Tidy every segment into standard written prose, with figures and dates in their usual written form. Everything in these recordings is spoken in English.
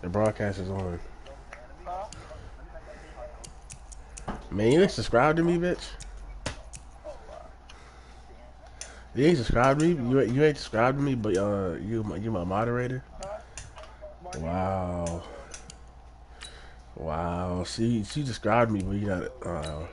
The broadcast is on. Man, you ain't subscribed to me, bitch. You ain't subscribed to me. You ain't subscribed to me, but you my moderator. Wow, wow. See, she described me, but you not.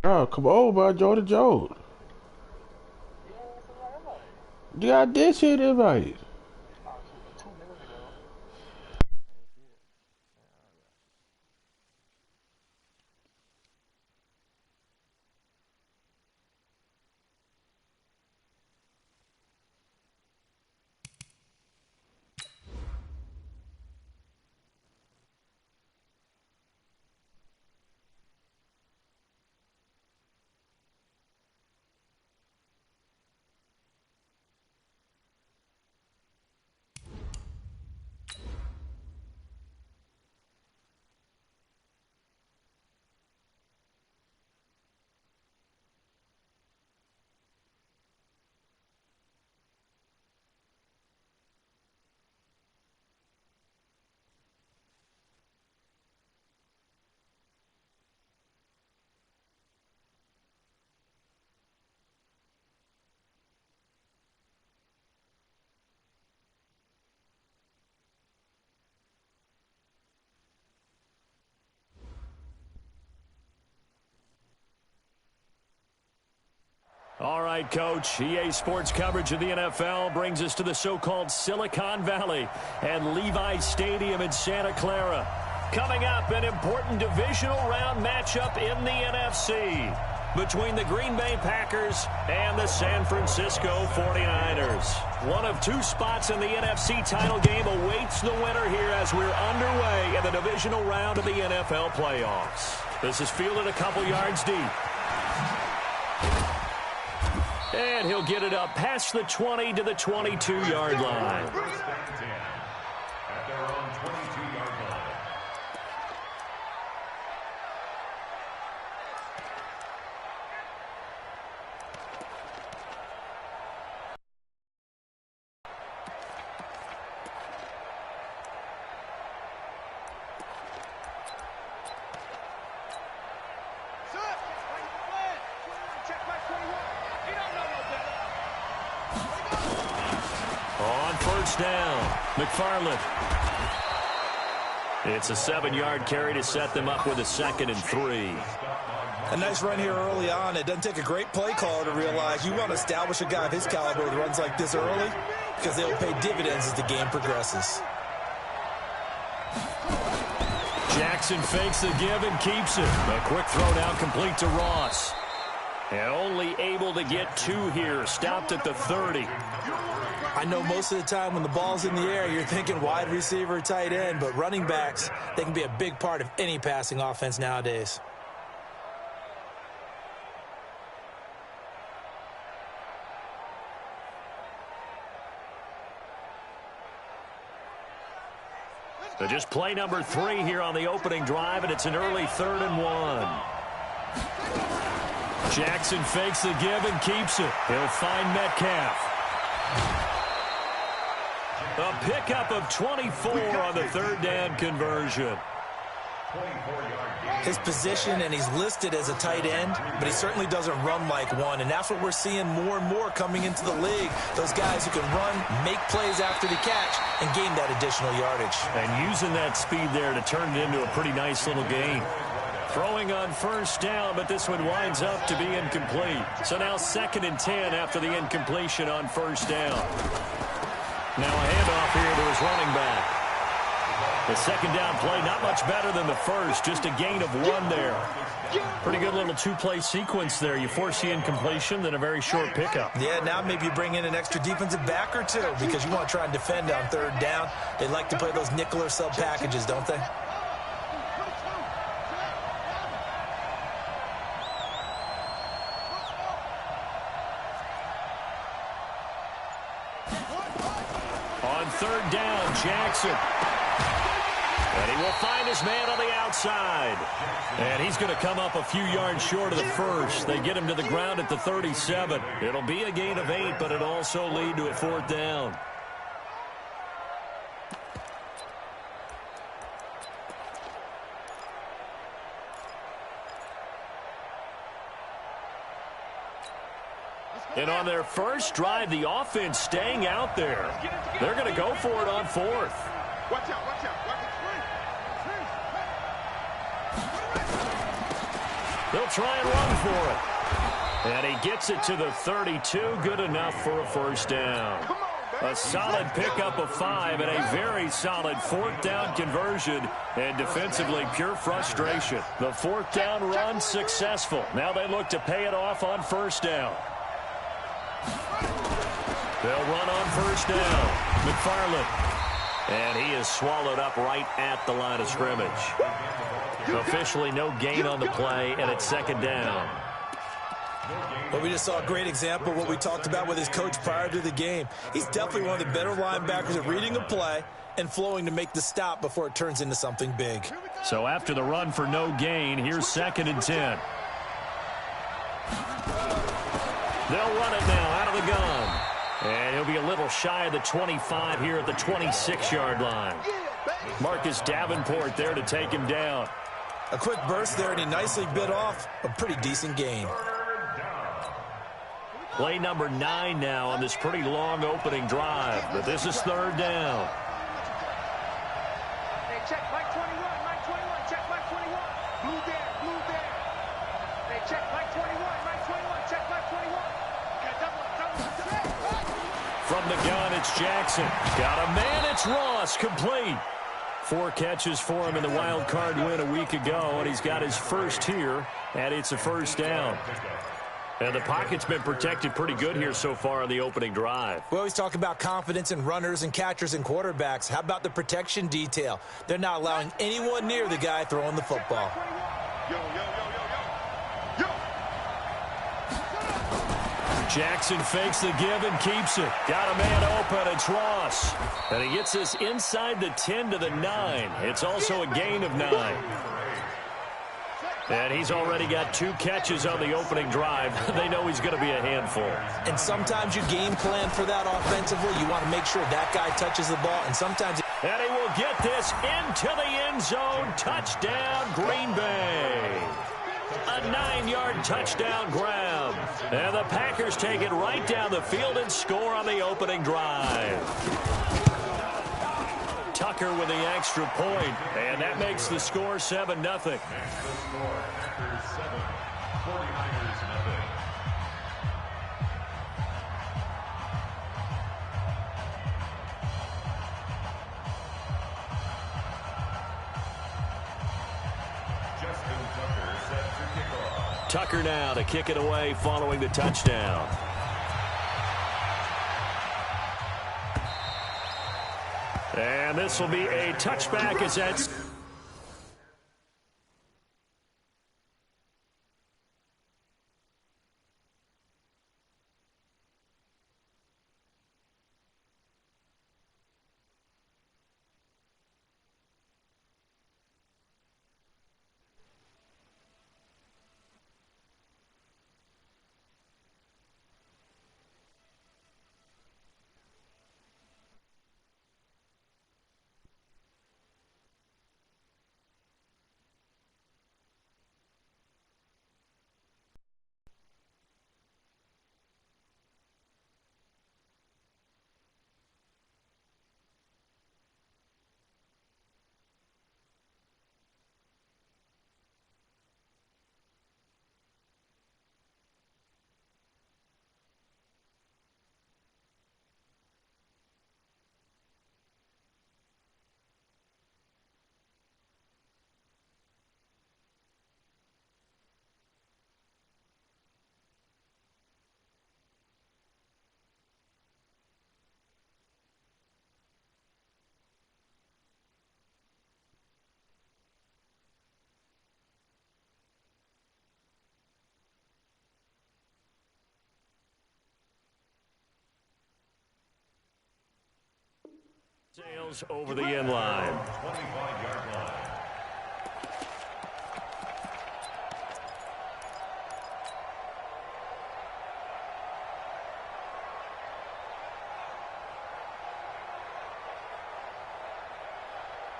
Oh, come on, bro. Joe to Joe. Yeah, I did see the invite. All right, Coach. EA Sports coverage of the NFL brings us to the so-called Silicon Valley and Levi Stadium in Santa Clara. Coming up, an important divisional round matchup in the NFC between the Green Bay Packers and the San Francisco 49ers. One of two spots in the NFC title game awaits the winner here as we're underway in the divisional round of the NFL playoffs. This is fielded a couple yards deep. And he'll get it up past the 20 to the 22-yard line. Down. McFarland. It's a 7-yard carry to set them up with a 2nd and 3. A nice run here early on. It doesn't take a great play caller to realize you want to establish a guy of his caliber with runs like this early because they'll pay dividends as the game progresses. Jackson fakes the give and keeps it. A quick throw now complete to Ross. And only able to get 2 here. Stopped at the 30. I know most of the time when the ball's in the air, you're thinking wide receiver, tight end, but running backs, they can be a big part of any passing offense nowadays. So just play number 3 here on the opening drive, and it's an early 3rd and 1. Jackson fakes the give and keeps it. He'll find Metcalf. A pickup of 24 on the 3rd down conversion. His position, and he's listed as a tight end, but he certainly doesn't run like one, and that's what we're seeing more and more coming into the league. Those guys who can run, make plays after the catch, and gain that additional yardage. And using that speed there to turn it into a pretty nice little gain. Throwing on 1st down, but this one winds up to be incomplete. So now 2nd and 10 after the incompletion on 1st down. Now a handoff here to his running back. The 2nd down play, not much better than the first, just a gain of 1 there. Pretty good little 2-play sequence there. You force the incompletion, then a very short pickup. Yeah, now maybe you bring in an extra defensive back or 2 because you want to try and defend on 3rd down. They like to play those nickel or sub packages, don't they? On 3rd down, Jackson. And he will find his man on the outside. And he's going to come up a few yards short of the first. They get him to the ground at the 37. It'll be a gain of 8, but it'll also lead to a 4th down. And on their first drive, the offense staying out there. They're going to go for it on 4th. Watch out, watch out. They'll try and run for it. And he gets it to the 32. Good enough for a 1st down. A solid pickup of 5 and a very solid 4th down conversion. And defensively, pure frustration. The 4th down run successful. Now they look to pay it off on 1st down. They'll run on 1st down. McFarland. And he is swallowed up right at the line of scrimmage. Officially no gain on the play, and it's 2nd down. Well, we just saw a great example of what we talked about with his coach prior to the game. He's definitely one of the better linebackers at reading a play and flowing to make the stop before it turns into something big. So after the run for no gain, here's 2nd and 10. They'll run it now out of the gun. And he'll be a little shy of the 25 here at the 26-yard line. Marcus Davenport there to take him down. A quick burst there, and he nicely bit off a pretty decent gain. Play number 9 now on this pretty long opening drive. But this is 3rd down. Hey, check Mike 21, Mike 21, check Mike 21. Blue there, blue there. Hey, check Mike 21, Mike 21, check Mike 21. It's Jackson. Got a man. It's Ross. Complete. 4 catches for him in the wild card win a week ago, and he's got his first here, and it's a first down. And the pocket's been protected pretty good here so far on the opening drive. We always talk about confidence in runners and catchers and quarterbacks. How about the protection detail? They're not allowing anyone near the guy throwing the football. Yo, yo, yo, yo, yo. Yo. Jackson fakes the give and keeps it. Got a man open. It's Ross. And he gets this inside the 10 to the 9. It's also a gain of 9. And he's already got 2 catches on the opening drive. They know he's going to be a handful. And sometimes you game plan for that offensively. You want to make sure that guy touches the ball. And sometimes... And he will get this into the end zone. Touchdown, Green Bay. A 9-yard touchdown grab. And the Packers take it right down the field and score on the opening drive. Tucker with the extra point, and that makes the score 7-0. Tucker now to kick it away following the touchdown. And this will be a touchback as that's... Sails over the end line. 25-yard line.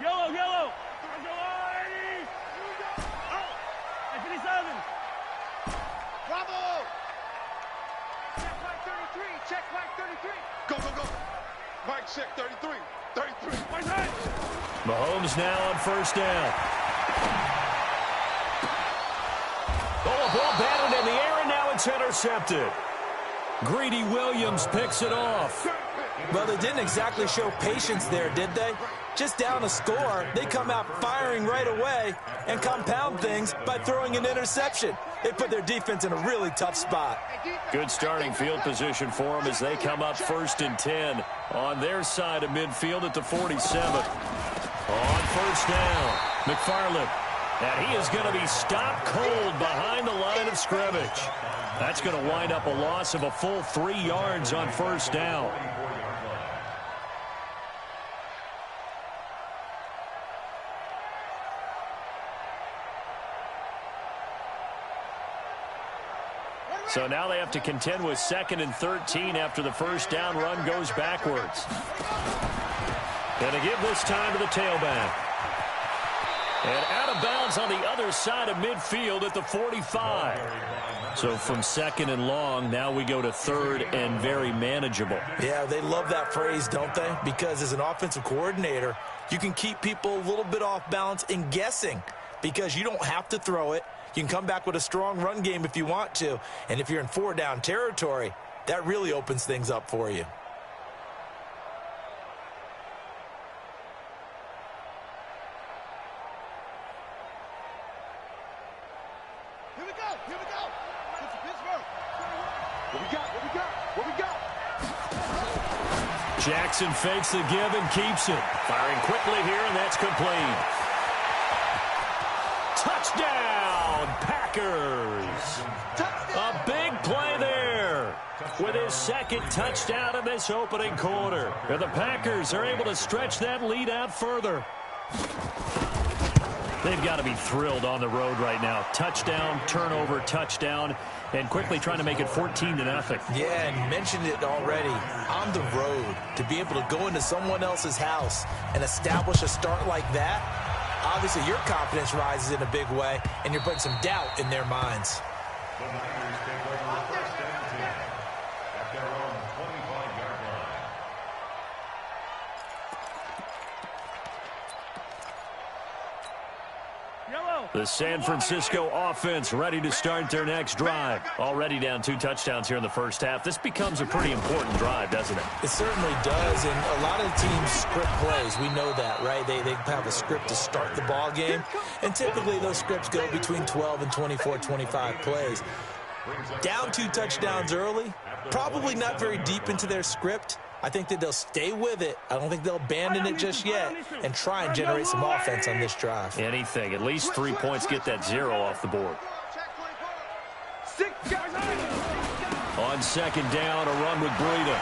Yellow, yellow. Oh, 57. Bravo! Check Mike 33. Check Mike 33. Go, go, go. Mike check 33. 33. Mike high. Mahomes now on first down. Oh, a ball batted in the air, and now it's intercepted. Greedy Williams picks it off. Well, they didn't exactly show patience there, did they? Just down a score, they come out firing right away and compound things by throwing an interception. They put their defense in a really tough spot. Good starting field position for them as they come up 1st and 10 on their side of midfield at the 47. On first down, McFarland. And he is going to be stopped cold behind the line of scrimmage. That's going to wind up a loss of a full 3 yards on first down. So now they have to contend with 2nd and 13 after the first down run goes backwards. Going to give this time to the tailback. And out of bounds on the other side of midfield at the 45. So from 2nd and long, now we go to 3rd and very manageable. Yeah, they love that phrase, don't they? Because as an offensive coordinator, you can keep people a little bit off balance and guessing because you don't have to throw it. You can come back with a strong run game if you want to. And if you're in 4-down territory, that really opens things up for you. go. Here we go. Pittsburgh. What we got? What we got? What we got? Jackson fakes the give and keeps it. Firing quickly here, and that's complete. Touchdown, Packers. A big play there with his second touchdown in this opening quarter. And the Packers are able to stretch that lead out further. They've got to be thrilled on the road right now. Touchdown, turnover, touchdown, and quickly trying to make it 14-0. Yeah, and mentioned it already. On the road, to be able to go into someone else's house and establish a start like that, obviously your confidence rises in a big way, and you're putting some doubt in their minds. The Niners take over first and 10 at their own 25-yard line. The San Francisco offense ready to start their next drive. Already down 2 touchdowns here in the first half. This becomes a pretty important drive, doesn't it? It certainly does, and a lot of teams script plays. We know that, right? They have a script to start the ball game, and typically those scripts go between 12 and 24, 25 plays. Down 2 touchdowns early, probably not very deep into their script. I think that they'll stay with it. I don't think they'll abandon it just yet and try and generate some offense on this drive. Anything. At least 3 points, get that 0 off the board. On second down, a run with Breida.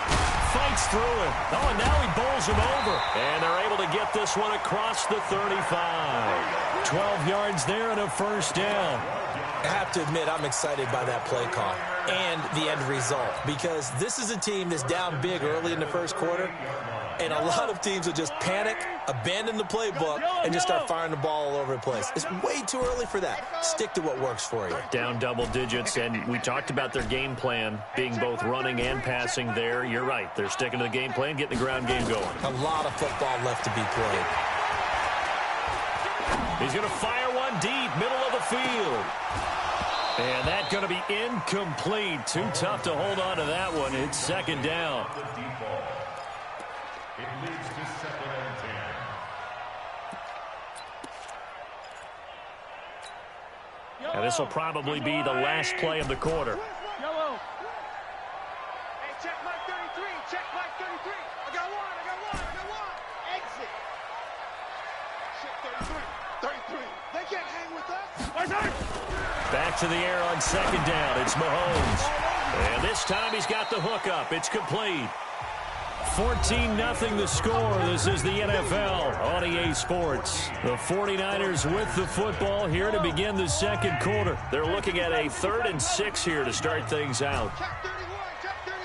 Fights through it. Oh, and now he bowls him over. And they're able to get this one across the 35. 12 yards there and a first down. I have to admit, I'm excited by that play call and the end result, because this is a team that's down big early in the first quarter, and a lot of teams will just panic, abandon the playbook, and just start firing the ball all over the place. It's way too early for that. Stick to what works for you. Down double digits, and we talked about their game plan being both running and passing there. You're right. They're sticking to the game plan, getting the ground game going. A lot of football left to be played. He's going to fire one deep, middle of the field. And that's going to be incomplete. Too tough to hold on to that one. It's second down. The default. It leads to second and 10. And this will probably be the last play of the quarter. Yellow. Hey, check Mike 33. Check Mike 33. I got one. Exit. Check 33. They can't hang with us. Back to the air on second down. It's Mahomes. And this time he's got the hook up. It's complete. 14-0 the score. This is the NFL on EA Sports. The 49ers with the football here to begin the second quarter. They're looking at a 3rd and 6 here to start things out. Check 31. Check 31.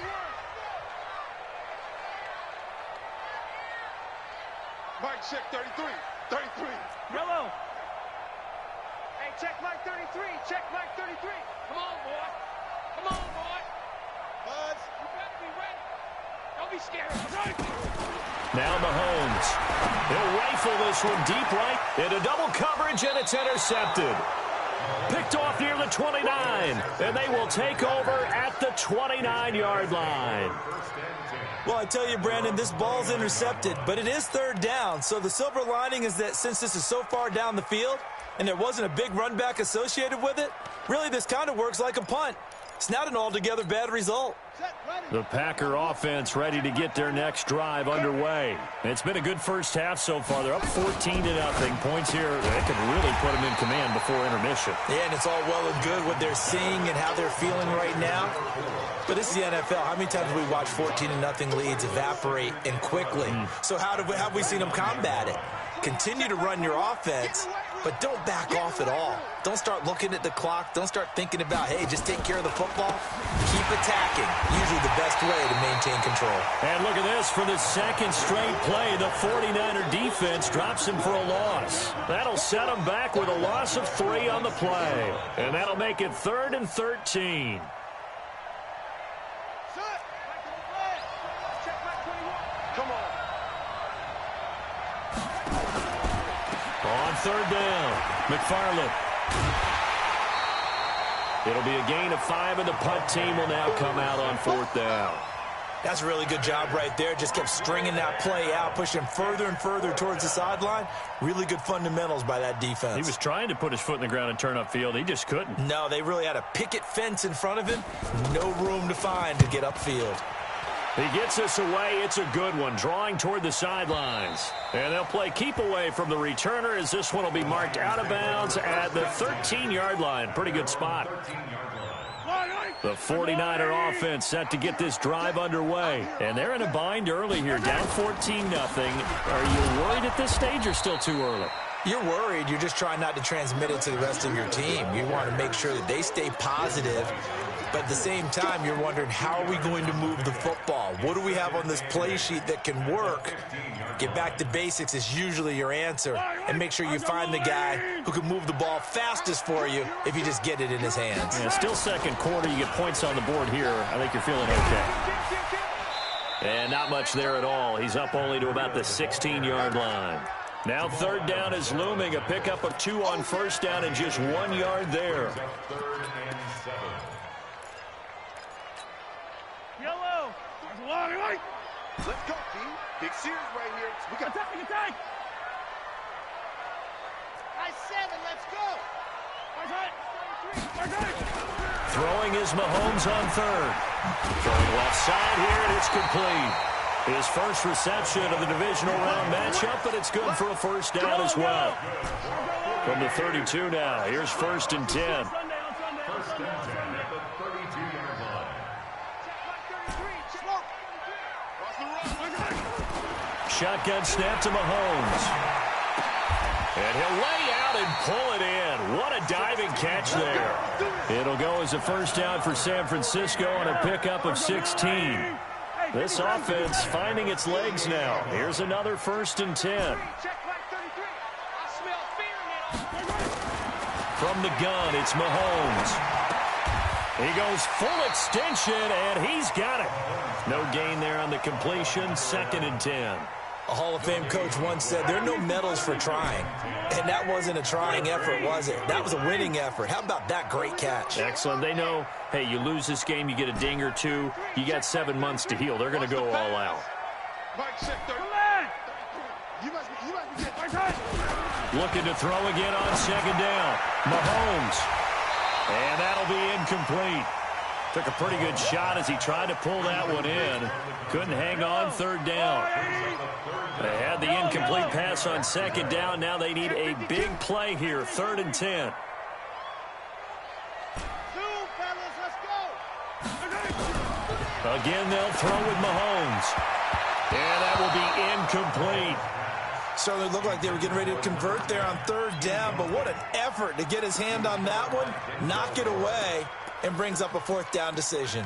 Mike, check 33. 33. Yellow. Hey, check Mike 33. Check Mike 33. Come on, boy. Come on, boy. Buzz, you better be ready. Don't be scared. Now Mahomes. He'll rifle this one deep right into double coverage, and it's intercepted. Picked off near the 29, and they will take over at the 29-yard line. Well, I tell you, Brandon, this ball's intercepted, but it is 3rd down. So the silver lining is that since this is so far down the field and there wasn't a big run back associated with it, really this kind of works like a punt. It's not an altogether bad result. The Packer offense ready to get their next drive underway. It's been a good first half so far. They're up 14-0. Points here that could really put them in command before intermission. Yeah, and it's all well and good what they're seeing and how they're feeling right now. But this is the NFL. How many times have we watched 14-0 leads evaporate and quickly? So how have we seen them combat it? Continue to run your offense, but don't back off at all. Don't start looking at the clock. Don't start thinking about, hey, just take care of the football. Keep attacking. Usually the best way to maintain control. And look at this. For the second straight play, the 49er defense drops him for a loss. That'll set him back with a loss of 3 on the play. And that'll make it 3rd and 13. Come on. On 3rd down, McFarland. It'll be a gain of 5, and the punt team will now come out on 4th down. That's a really good job right there. Just kept stringing that play out, pushing further and further towards the sideline. Really good fundamentals by that defense. He was trying to put his foot in the ground and turn upfield. He just couldn't. No, they really had a picket fence in front of him. No room to find to get upfield. He gets us away. It's a good one, drawing toward the sidelines. And they'll play keep away from the returner as this one will be marked out of bounds at the 13-yard line. Pretty good spot. The 49er offense set to get this drive underway. And they're in a bind early here, down 14-0. Are you worried at this stage or still too early? You're worried. You're just trying not to transmit it to the rest of your team. You want to make sure that they stay positive. But at the same time, you're wondering, how are we going to move the football? What do we have on this play sheet that can work? Get back to basics is usually your answer. And make sure you find the guy who can move the ball fastest for you if you just get it in his hands. Yeah, still second quarter. You get points on the board here. I think you're feeling okay. And not much there at all. He's up only to about the 16-yard line. Now third down is looming. A pickup of 2 on first down and just 1 yard there. Yellow. Let's go, D. Big series right here. We got Attack. nice 7. Let's go. Throwing is Mahomes on third. Throwing left side here, and it's complete. His first reception of the divisional round matchup, but it's good for a first down as well. From the 32 now, here's 1st and 10. First and 10 at the 32-yard line. Shotgun snap to Mahomes. And he'll lay out and pull it in. What a diving catch there. It'll go as a first down for San Francisco on a pickup of 16. This offense finding its legs now. Here's another 1st and 10. From the gun, it's Mahomes. He goes full extension, and he's got it. No gain there on the completion. 2nd and 10. A Hall of Fame coach once said, there are no medals for trying. And that wasn't a trying effort, was it? That was a winning effort. How about that great catch? Excellent. They know, hey, you lose this game, you get a ding or two. You got 7 months to heal. They're going to go all out. Looking to throw again on 2nd down. Mahomes. And that'll be incomplete. Took a pretty good shot as he tried to pull that one in. Couldn't hang on 3rd down. They had the incomplete pass on 2nd down. Now they need a big play here. 3rd and 10. Again, they'll throw with Mahomes. And that will be incomplete. Certainly looked like they were getting ready to convert there on 3rd down, but what an effort to get his hand on that one, knock it away, and brings up a 4th down decision.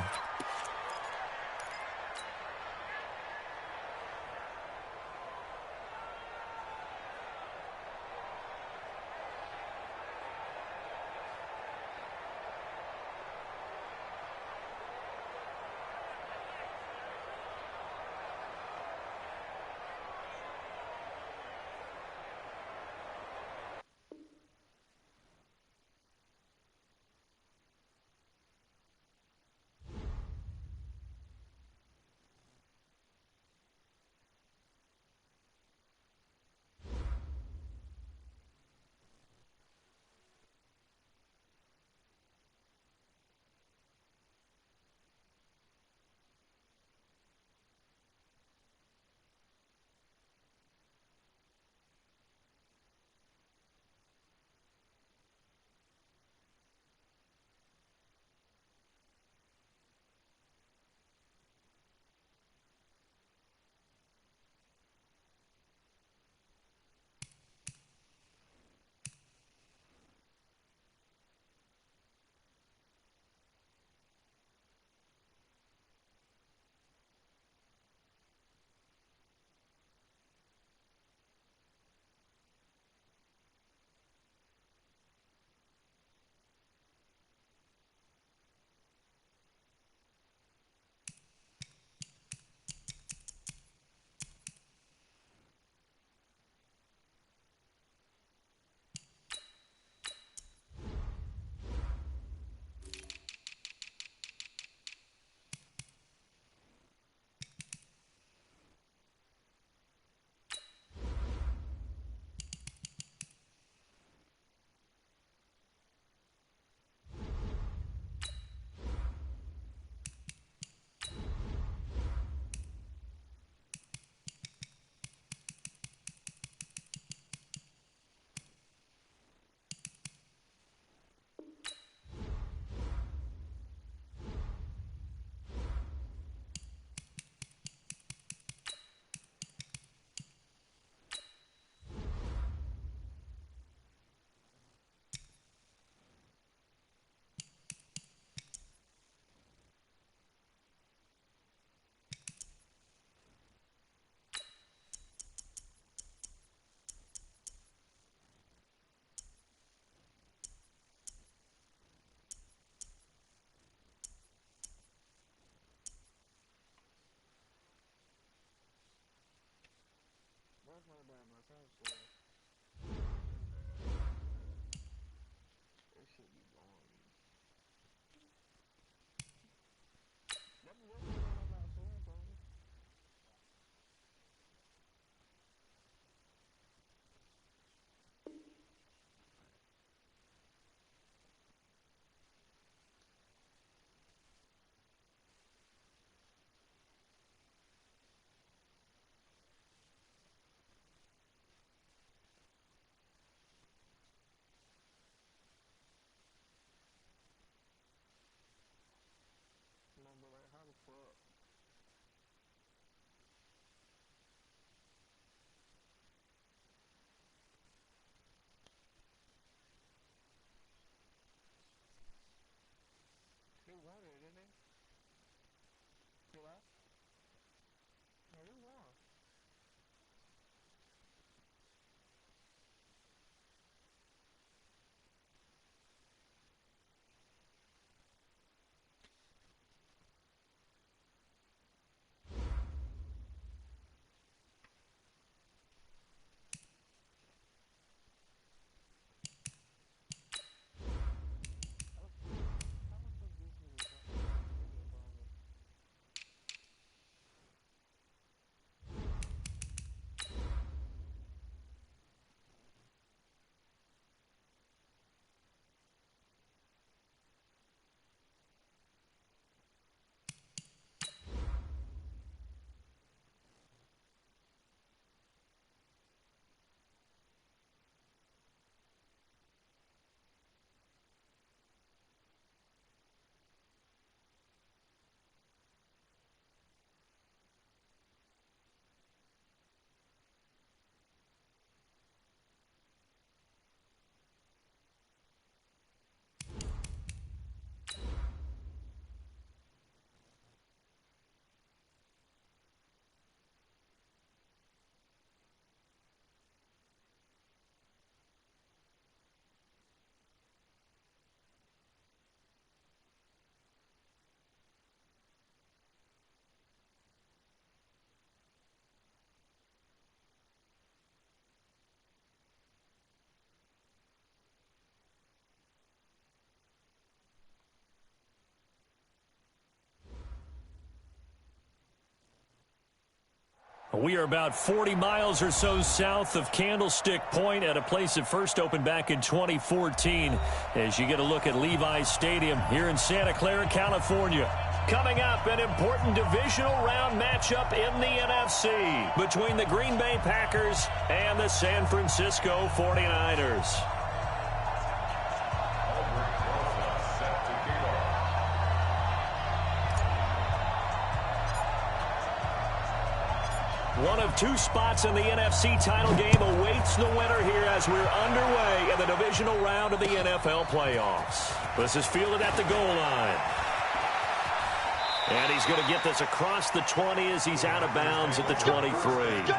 We are about 40 miles or so south of Candlestick Point at a place that first opened back in 2014 as you get a look at Levi's Stadium here in Santa Clara, California. Coming up, an important divisional round matchup in the NFC between the Green Bay Packers and the San Francisco 49ers. One of two spots in the NFC title game awaits the winner here as we're underway in the divisional round of the NFL playoffs. This is fielded at the goal line. And he's going to get this across the 20 as he's out of bounds at the 23.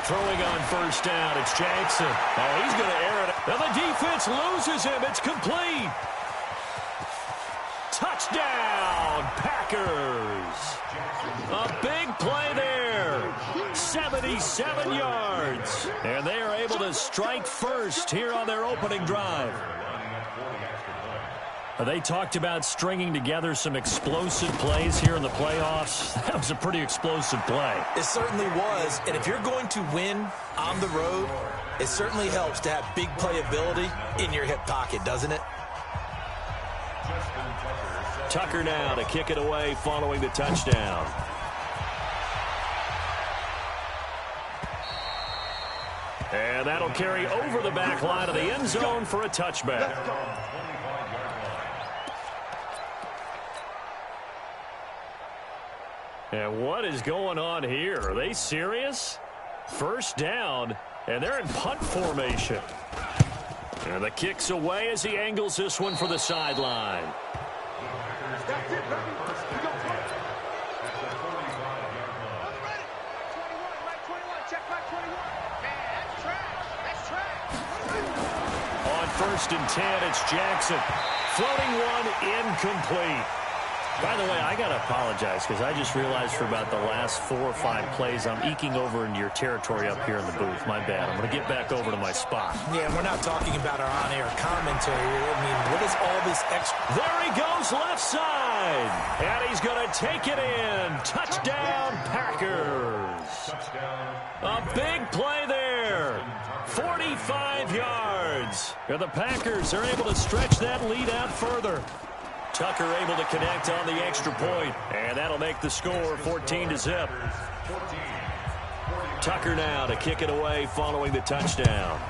Throwing on first down, it's Jackson. Oh, he's going to air it. Now the defense loses him. It's complete. Touchdown, Packers. A big play there. 77 yards. And they are able to strike first here on their opening drive. They talked about stringing together some explosive plays here in the playoffs. That was a pretty explosive play. It certainly was. And if you're going to win on the road, it certainly helps to have big playability in your hip pocket, doesn't it? Tucker now to kick it away following the touchdown. And that'll carry over the back line of the end zone for a touchback. And what is going on here? Are they serious? First down, and they're in punt formation. And the kick's away as he angles this one for the sideline. That's it, baby. We go punt. At the 45-yard line. 21, right 21. Check back 21. Man, that's trash. That's trash. On first and 10, it's Jackson. Floating one, incomplete. By the way, I got to apologize because I just realized for about the last 4 or 5 plays I'm eking over into your territory up here in the booth. My bad. I'm going to get back over to my spot. Yeah, we're not talking about our on-air commentary. I mean, what is all this extra? There he goes, left side. And he's going to take it in. Touchdown, Packers. A big play there. 45 yards. And the Packers are able to stretch that lead out further. Tucker able to connect on the extra point, and that'll make the score 14-0. Tucker now to kick it away following the touchdown.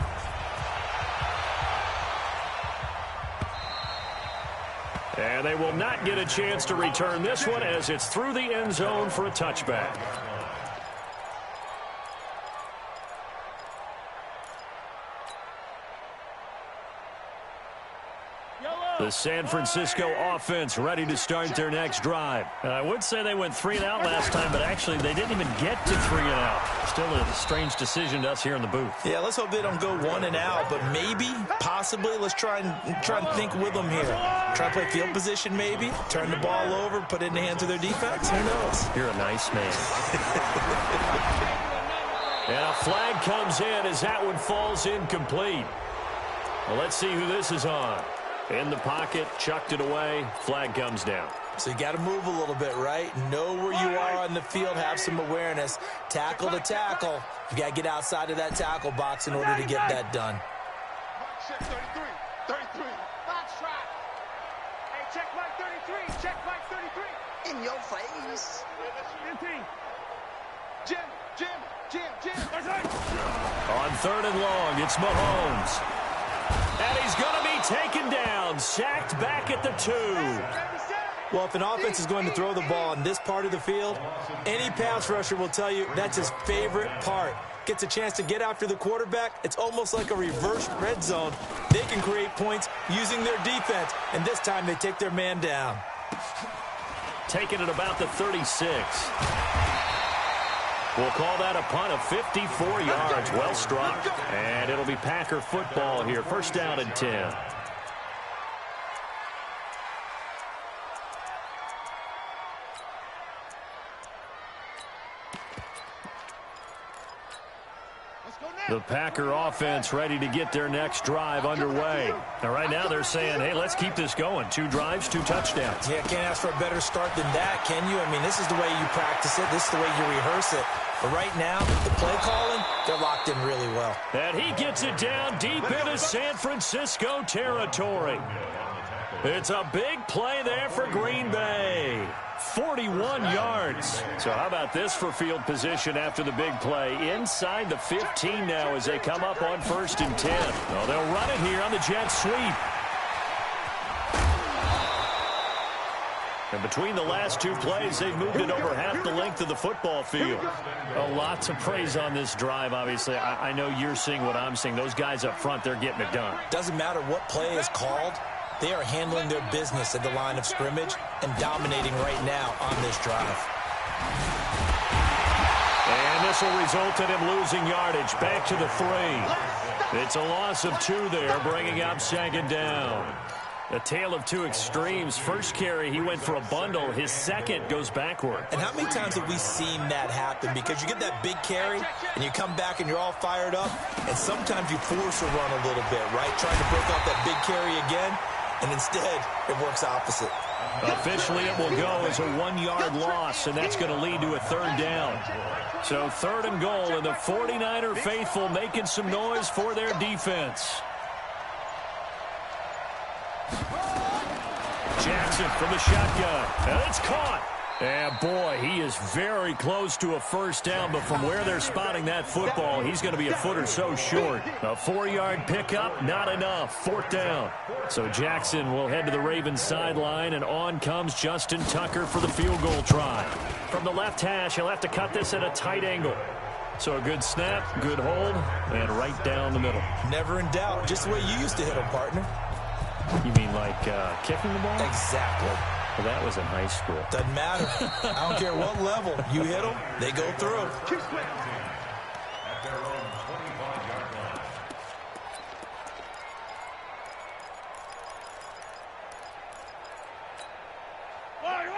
And they will not get a chance to return this one as it's through the end zone for a touchback. The San Francisco offense ready to start their next drive. And I would say they went 3 and out last time, but actually they didn't even get to 3 and out. Still a strange decision to us here in the booth. Yeah, let's hope they don't go 1 and out, but maybe, possibly, let's try and think with them here. Try to play field position maybe, turn the ball over, put it in the hands of their defense. Who knows? You're a nice man. And a flag comes in as that one falls incomplete. Well, let's see who this is on. In the pocket, chucked it away, flag comes down. So you got to move a little bit, right? Know where you are on the field, have some awareness. Tackle to tackle. You got to get outside of that tackle box in order to get that done. Mark check 33. 33. Box trap. Hey, check Mike 33. Check Mike 33. In your face. 15. Jim. That's right. On 3rd and long, it's Mahomes. And he's going to be taken down, sacked back at the 2. Well, if an offense is going to throw the ball in this part of the field, any pass rusher will tell you that's his favorite part. gets a chance to get after the quarterback, it's almost like a reverse red zone. They can create points using their defense, and this time they take their man down. Taking it about the 36. We'll call that a punt of 54 yards. Well struck. And it'll be Packer football here. First down and 10. The Packer offense ready to get their next drive underway. And right now they're saying, hey, let's keep this going. 2 drives, 2 touchdowns. Yeah, can't ask for a better start than that, can you? I mean, this is the way you practice it. This is the way you rehearse it. But right now, the play calling, they're locked in really well. And he gets it down deep into San Francisco territory. It's a big play there for Green Bay. 41 yards. So how about this for field position after the big play? Inside the 15 now as they come up on 1st and 10. Oh, they'll run it here on the jet sweep. And between the last 2 plays, they've moved it over half the length of the football field. Oh, lots of praise on this drive, obviously. I know you're seeing what I'm seeing. Those guys up front, they're getting it done. Doesn't matter what play is called. They are handling their business at the line of scrimmage and dominating right now on this drive. And this will result in him losing yardage. Back to the 3. It's a loss of 2 there, bringing up 2nd down. A tale of 2 extremes. First carry, he went for a bundle. His second goes backward. And how many times have we seen that happen? Because you get that big carry, and you come back and you're all fired up, and sometimes you force a run a little bit, right? Trying to break off that big carry again. And instead, it works opposite. Officially, it will go as a 1-yard loss, and that's going to lead to a 3rd down. So 3rd and goal, and the 49er faithful making some noise for their defense. Jackson from the shotgun, and it's caught. And boy, he is very close to a 1st down, but from where they're spotting that football, he's going to be a foot or so short. A 4-yard pickup, not enough. 4th down. So Jackson will head to the Ravens sideline, and on comes Justin Tucker for the field goal try. From the left hash, he'll have to cut this at a tight angle. So a good snap, good hold, and right down the middle. Never in doubt. Just the way you used to hit them, partner. You mean like kicking the ball? Exactly. Well, that was in high school. Doesn't matter. I don't care what level. You hit them, they go through. At their own 25-yard line.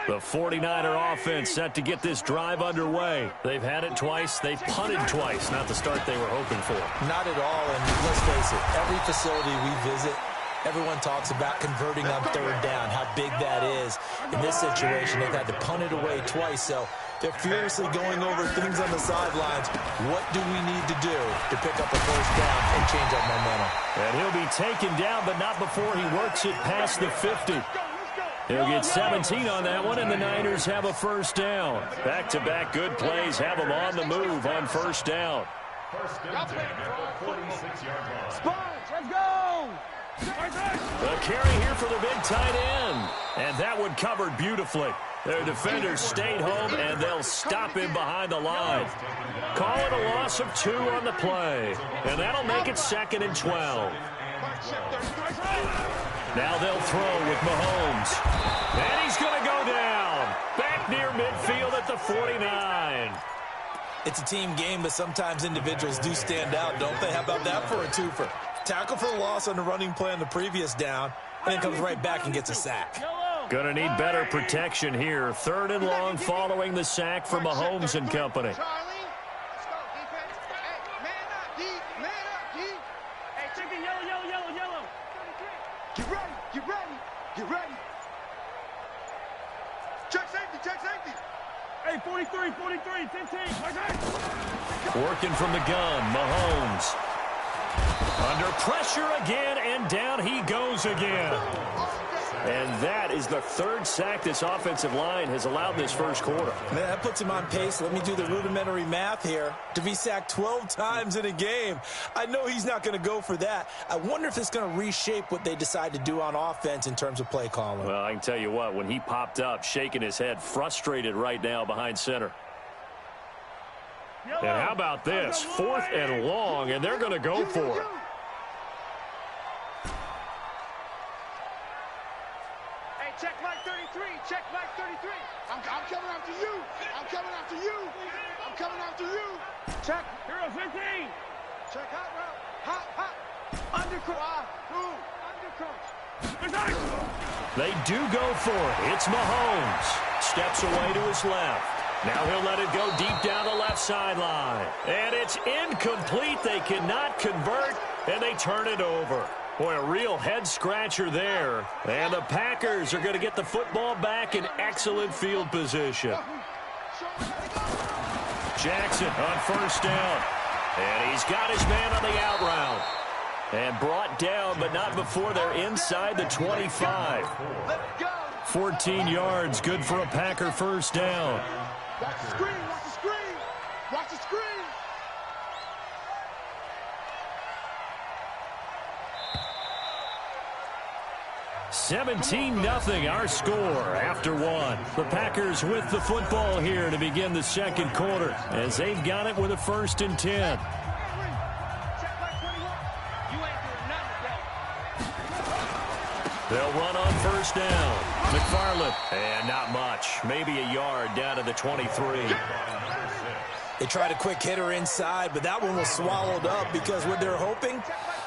The 49er offense set to get this drive underway. They've had it twice. They've punted twice. Not the start they were hoping for. Not at all, and let's face it, every facility we visit, everyone talks about converting on 3rd down, how big that is. In this situation, they've had to punt it away twice, so they're furiously going over things on the sidelines. What do we need to do to pick up a 1st down and change our momentum? And he'll be taken down, but not before he works it past the 50. He'll get 17 on that one, and the Niners have a 1st down. Back-to-back good plays have them on the move on 1st down. 1st and 10 at the 46-yard line. Sponge, let's go! The carry here for the big tight end. And that one covered beautifully. Their defenders stayed home, and they'll stop him behind the line. Call it a loss of 2 on the play. And that'll make it 2nd and 12. Now they'll throw with Mahomes. And he's going to go down. Back near midfield at the 49. It's a team game, but sometimes individuals do stand out, don't they? How about that for a twofer? Tackle for the loss on the running play on the previous down, and then comes right back and gets a sack. Gonna need better protection here. 3rd and long following the sack from Mahomes and company. Charlie, let's go, defense. Hey, man up, D. Man up, D. Hey, check it, yellow, yellow, yellow, yellow. Get ready, get ready, get ready. Check safety, check safety. Hey, 43, 43, 15. Working from the gun, Mahomes. Under pressure again, and down he goes again. And that is the 3rd sack this offensive line has allowed in this 1st quarter. Man, that puts him on pace. Let me do the rudimentary math here. To be sacked 12 times in a game. I know he's not going to go for that. I wonder if it's going to reshape what they decide to do on offense in terms of play calling. Well, I can tell you what, when he popped up, shaking his head, frustrated right now behind center. And how about this? 4th and long, and they're going to go for it. Hey, check Mike 33. Check Mike 33. I'm coming after you. I'm coming after you. I'm coming after you. Check. Hero 15. Check hot route. Hot. Undercross. Undercross. They do go for it. It's Mahomes. Steps away to his left. Now he'll let it go deep down the left sideline. And it's incomplete. They cannot convert, and they turn it over. Boy, a real head-scratcher there. And the Packers are going to get the football back in excellent field position. Jackson on first down. And he's got his man on the out route. And brought down, but not before they're inside the 25. 14 yards, good for a Packer first down. Watch the screen, watch the screen. Watch the screen. $17-0 our score after one. The Packers with the football here to begin the second quarter as they've got it with a 1st and 10. They'll run on first down. McFarland, and not much. Maybe a yard down to the 23. They tried a quick hitter inside, but that one was swallowed up because what they're hoping,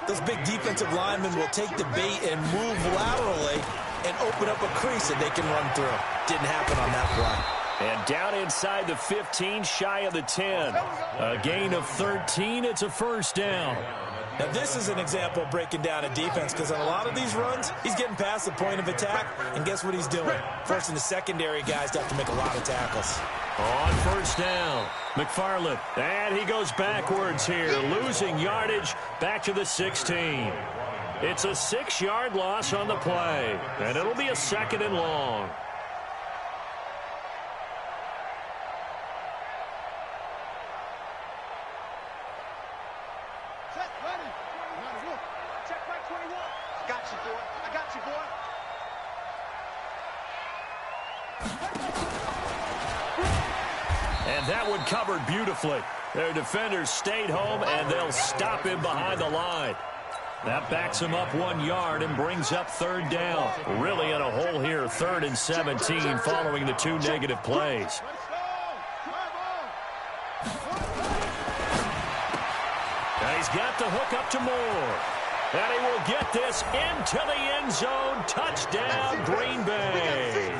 those big defensive linemen will take the bait and move laterally and open up a crease that they can run through. Didn't happen on that play. And down inside the 15, shy of the 10. A gain of 13. It's a first down. Now, this is an example of breaking down a defense because on a lot of these runs, he's getting past the point of attack, and guess what he's doing? Forcing the secondary guys to have to make a lot of tackles. On first down, McFarland, and he goes backwards here, losing yardage back to the 16. It's a 6-yard loss on the play, and it'll be a 2nd and long. And that one covered beautifully. Their defenders stayed home, and they'll stop him behind the line. That backs him up 1 yard and brings up 3rd down. Really in a hole here, 3rd and 17 following the 2 negative plays. And he's got the hook up to Moore. And he will get this into the end zone. Touchdown, Green Bay.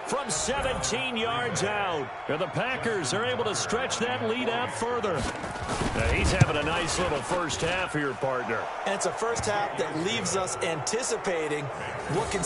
From 17 yards out. And the Packers are able to stretch that lead out further. Now he's having a nice little first half here, partner. And it's a first half that leaves us anticipating what can...